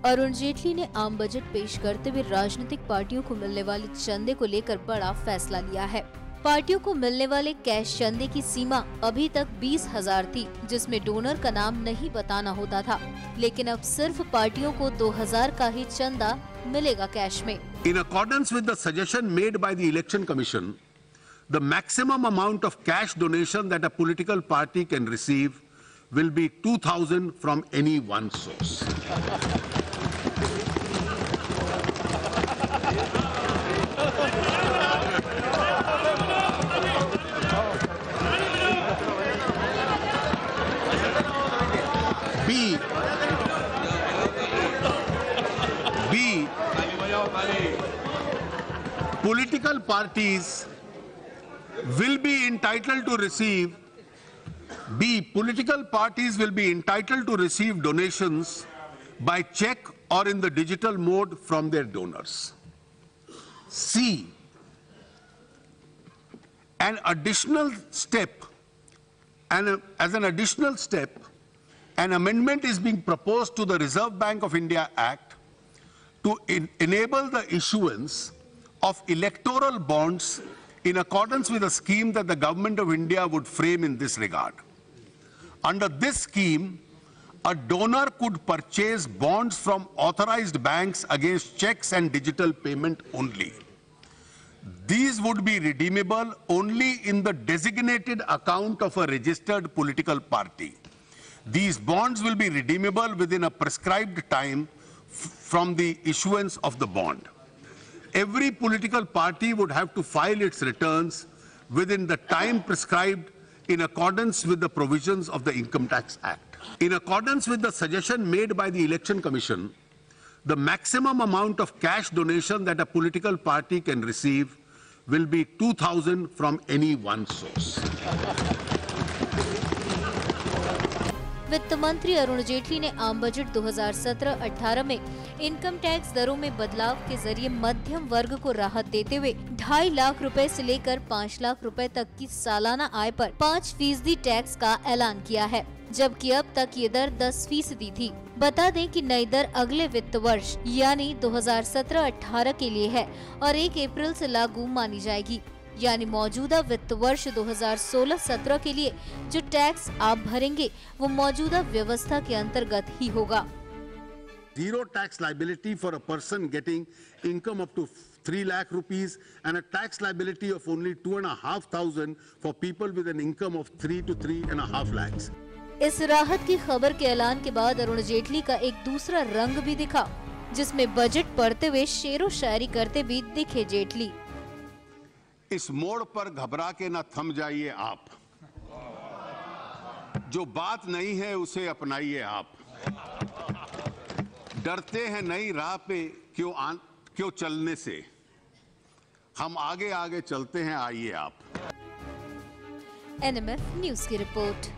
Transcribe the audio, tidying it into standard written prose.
अरुण जेटली ने आम बजट पेश करते हुए राजनीतिक पार्टियों को मिलने वाले चंदे को लेकर बड़ा फैसला लिया है। पार्टियों को मिलने वाले कैश चंदे की सीमा अभी तक 20,000 थी, जिसमें डोनर का नाम नहीं बताना होता था, लेकिन अब सिर्फ पार्टियों को 2,000 का ही चंदा मिलेगा कैश में। In accordance with the suggestion made by the Election Commission, the maximum amount of cash donation that a political party can receive will be 2,000 from any one source. Political parties will be entitled to receive donations by check or in the digital mode from their donors. C, an additional step, and as an additional step, an amendment is being proposed to the Reserve Bank of India Act to enable the issuance of electoral bonds in accordance with a scheme that the Government of India would frame in this regard. Under this scheme, a donor could purchase bonds from authorized banks against checks and digital payment only. These would be redeemable only in the designated account of a registered political party. These bonds will be redeemable within a prescribed time from the issuance of the bond. Every political party would have to file its returns within the time prescribed in accordance with the provisions of the Income Tax Act. In accordance with the suggestion made by the Election Commission, the maximum amount of cash donation that a political party can receive will be 2,000 from any one source. वित्त मंत्री अरुण जेटली ने आम budget 2017-18 में income tax दरों में बदलाव के जरिए मध्यम वर्ग को राहत देते हुए 2.5 लाख रुपए से लेकर 5 लाख रुपए तक की सालाना आय पर 5% टैक्स का ऐलान किया है, जबकि अब तक ये दर 10% थी। बता दें कि नई दर अगले वित्त वर्ष यानी 2017-18 के लिए है और 1 अप्रैल से लागू मानी जाएगी, यानी मौजूदा वित्त वर्ष 2016-17 के लिए जो टैक्स आप भरेंगे वो मौजूदा व्यवस्था के अंतर्गत ही होगा। Zero tax liability for a person getting income up to 3 lakh rupees and a tax liability of only 2,500 for people with an income of 3 to 3.5 lakhs. इस राहत की खबर के ऐलान के बाद अरुण जेटली का एक दूसरा रंग भी दिखा, जिसमें बजट पढ़ते हुए शेरो शायरी करते भी दिखे जेटली। इस मोड़ पर घबरा के न थम जाइए आप, जो बात नहीं है उसे अपनाइए आप, डरते हैं नई राह पे क्यों चलने से, हम आगे आगे चलते हैं आइए आप। NMF न्यूज की रिपोर्ट।